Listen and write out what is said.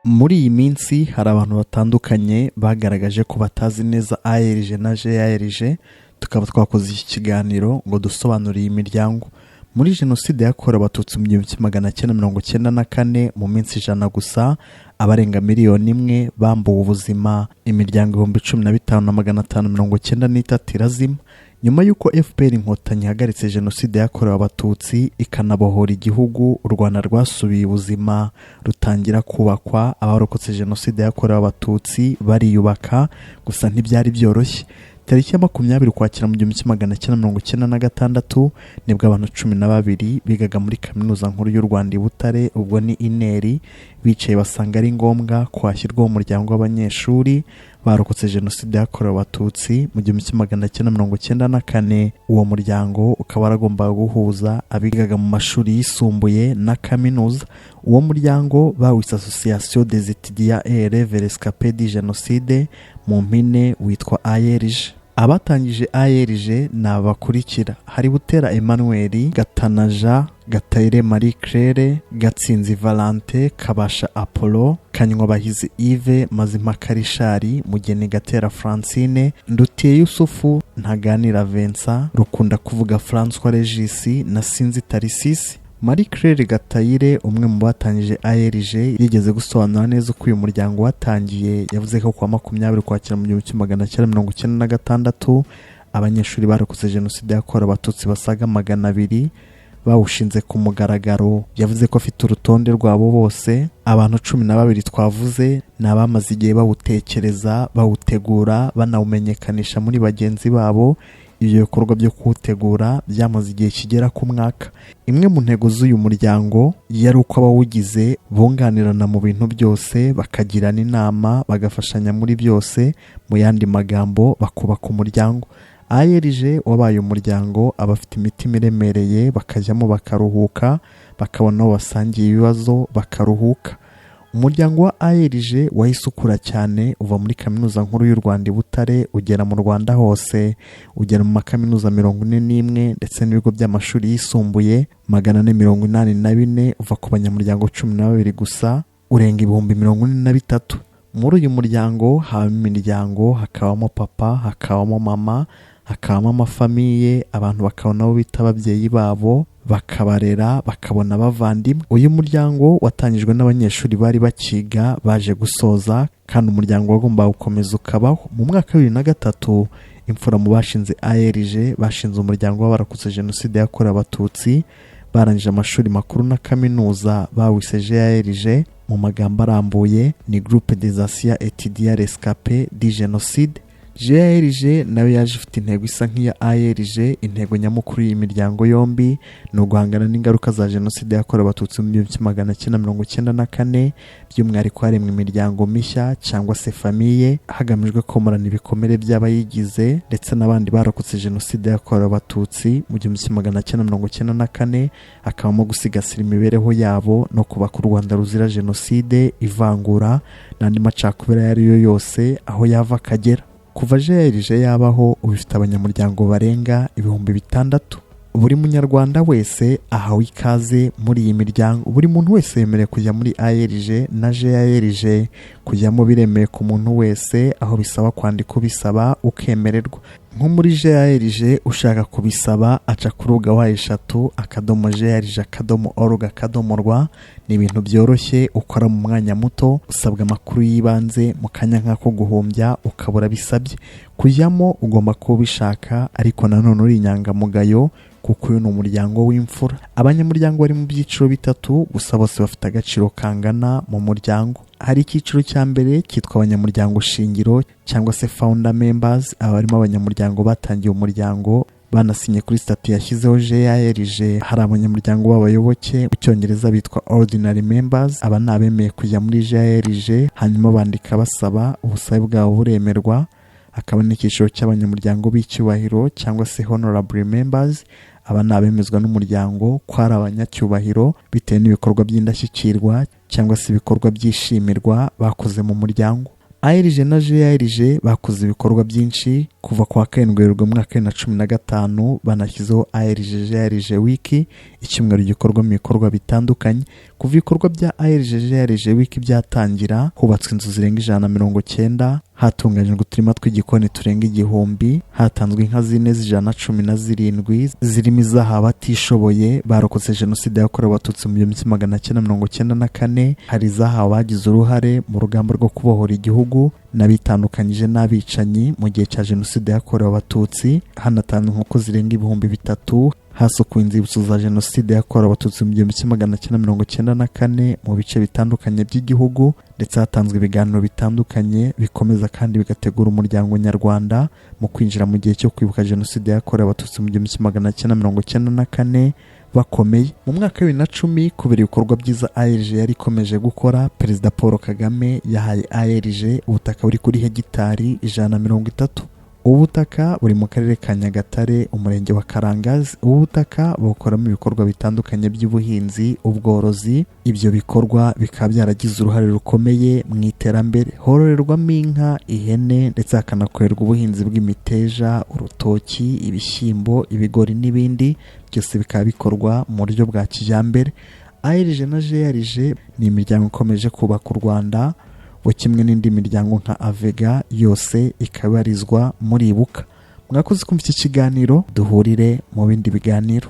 Muri iyi minsi hari abantu batandukanye bagaragaje ko batazi neza ARG na GARG, tukaba twakoze iki kiganiro ngo dusobanure iyi miryango. Muri jenoside yakorewe abatutsi mu 1994 mu minsi 100 gusa abarenga miliyoni imwe bambuwe ubuzima, imiryango 15,593 irazima. Nyuma y'uko FPR inkotanyi ihagaritse jenoside yakorewe abatutsi ikanabohora igihugu, u Rwanda rwasubiye ubuzima rutangira kubakwa, abarokotse jenoside yakorewe abatutsi bariyubaka, gusa ntibyari byoroshye. Tariki ya 20 Ukwakira mu 1996 nibwo abantu 12 bigaga muri kaminuza nkuru y'u Rwanda i Butare, ubwo ni INERI, bicaye basanga ari ngombwa ko hashyirwaho umuryango w'abanyeshuri barokotse jenoside yakorewe abatutsi mu 1994. Uwo muryango ukaba waragombaga guhuza abigaga mu mashuri yisumbuye na kaminuza. Uwo muryango bawise Association des étudiants et élèves rescapés de génocide, mu mpine witwa ARG. Abatangije ARG ni abakurikira: hari Butera Emmanuel, Gatanaja, Gatayire Marie Claire, Gatsinzi Valente, Kabasha Apollo, Kanywabahizi Yves, Mazimpaka Richard, Mugeni Gatera Francine, Ndutiye Yusufu, Ntaganira Vincent, Rukunda kuvuga François Regis na Sinzi Tarisisi. Marie Claire Gatayire, umwe mu batangije ARG, yigeze gusobanura neza uko uyu muryango watangiye. Yavuze ko kwa 20 Ukwakira mu 1996 abanyeshuri barokotse jenoside yakorewe abatutsi basaga 200 bawushinze ku mugaragaro. Yavuze ko afite urutonde rwabo bose. Abantu 12 twavuze ni abamaze igihe bawutekereza, bawutegura, banawumenyekanisha muri bagenzi babo. Ibyo bikorwa byo kuwutegura byamaze igihe kigera ku mwaka. Imwe mu ntego z'uyu muryango yari uko abawugize bunganirana mu bintu byose, bakagirana inama, bagafashanya muri byose, mu yandi magambo bakubaka umuryango. ARG wabaye umuryango abafite imitima iremereye bakajyamo bakaruhuka, bakabona aho basangiye ibibazo bakaruhuka. Umuryango wa ARG wahise ukura cyane, uva muri kaminuza nkuru y'u Rwanda i Butare ugera mu Rwanda hose, ugera mu makaminuza 41 ndetse n'ibigo by'amashuri yisumbuye 484, uva ku banyamuryango 12 gusa urenga 43,000. Muri uyu muryango habamo imiryango, hakabamo papa, hakabamo mama, hakabamo amafamiye, abantu bakabona abo bita ababyeyi babo, bakabarera, bakabona abavandimwe. Uyu muryango watangijwe n'abanyeshuri bari bakiga baje gusoza, kandi umuryango wagombaga gukomeza ukabaho. Mu mwaka wa 2003 imfura mu bashinze ARG bashinze umuryango w'abarokotse jenoside yakorewe abatutsi, barangije amashuri makuru na kaminuza, bawise GARG. Mu magambo arambuye ni Groupe des anciens étudiants rescapés de génocide. GARG nayo yaje ifite intego isa nk'iya ARG. Intego nyamukuru y'imiryango yombi ni uguhangana n'ingaruka za jenoside yakorewe abatutsi mu 1994, by'umwihariko haremwe imiryango mishya cyangwa se famiye, hagamijwe komorana ibikomere by'abayigize ndetse n'abandi barokotse jenoside yakorewe abatutsi mu 1994, akabamo gusigasira imibereho yabo no kubaka u Rwanda ruzira jenoside, ivangura n'andi macakubiri ayo ari yo yose aho yava akagera. Kuva GARG yabaho ubifite abanyamuryango barenga 6,000. Buri munyarwanda wese ahawe ikaze muri iyi miryango. Buri muntu wese yemerewe kujya muri ARG na GARG. Kujyamo biremeye ku muntu wese, aho bisaba kwandika ubisaba ukemererwa. Nko muri GARG ushaka kubisaba aca ku rubuga wa eshatu @garg.org/rw. Ni ibintu byoroshye ukora mu mwanya muto, usabwa amakuru yibanze mu kanya nk'ako guhumbya ukabura bisabye. Kujyamo ugomba kuba ubishaka, ariko nanone uri inyangamugayo, kuko uyu ni umuryango w'imfura. Abanyamuryango bari mu byiciro bitatu, gusa bose bafite agaciro kangana mu muryango. Hari icyiciro cya mbere cyitwa abanyamuryango shingiro cyangwa se founder members. Aba barimo abanyamuryango batangiye umuryango, banasinye kuri statut yashyizeho GARG. Hari abanyamuryango b'abayoboke, mu cyongereza bitwa ordinary members. Aba ni abemeye kujya muri GARG, hanyuma bandika basaba, ubusabe bwabo buremerwa. Hakaba n'icyiciro cy'abanyamuryango b'icyubahiro cyangwa se honorable members. Aba ni abemezwa n'umuryango ko ari abanyacyubahiro bitewe n'ibikorwa by'indashyikirwa cyangwa se ibikorwa byishimirwa bakoze mu muryango. ARG na GARG bakoze ibikorwa byinshi. Kuva kwa 7 Werurwe mu mwaka wa 2015 banashyizeho ARG GARG Wiki, icyumweru gikorwa mu bikorwa bitandukanye. Kuva ibikorwa bya ARG wiki byatangira, hubatswe inzu zirenga 190, hatunganyijwe uturima tw'igikoni turenga 1000, hatanzwe inka zine z'117 zirimo izaha abatishoboye barokotse jenoside yakorewe abatutsi mu 1994, hari izaha abagize uruhare mu rugamba rwo kubohora igihugu n'abitandukanyije n'abicanyi mu gihe cya jenoside yakorewe abatutsi, hanatanzwe inkoko zirenga 3000, hasukuwe inzibutso za jenoside yakorewe abatutsi mu 1994 mu bice bitandukanye by'igihugu, ndetse hatanzwe ibiganiro bitandukanye bikomeza kandi bigategura umuryango nyarwanda mu kwinjira mu gihe cyo kwibuka jenoside yakorewe abatutsi mu 1994 bakomeye. Mu mwaka wa 2010, kubera ibikorwa byiza ARG yari ikomeje gukora, Perezida Paul Kagame yahaye ARG ubutaka buri kuri hegitari 130. Ubutaka buri mu karere ka Nyagatare, umurenge wa Karangazi. Ubutaka bukoramo ibikorwa bitandukanye by'ubuhinzi, ubworozi. Ibyo bikorwa bikaba byaragize uruhare rukomeye mu iterambere. Hororerwamo inka, ihene, ndetse hakanakorerwa ubuhinzi bw'imiteja, urutoki, ibishyimbo, ibigori n'ibindi. Byose bikaba bikorwa mu buryo bwa kijyambere. ARG na GRG ni imiryango ikomeje kubaka u Rwanda, kimwe n'indi miryango nka Avega, yose ikabarizwa muri Ibuka. Mwakoze kumva iki kiganiro, duhurire mu bindi biganiro.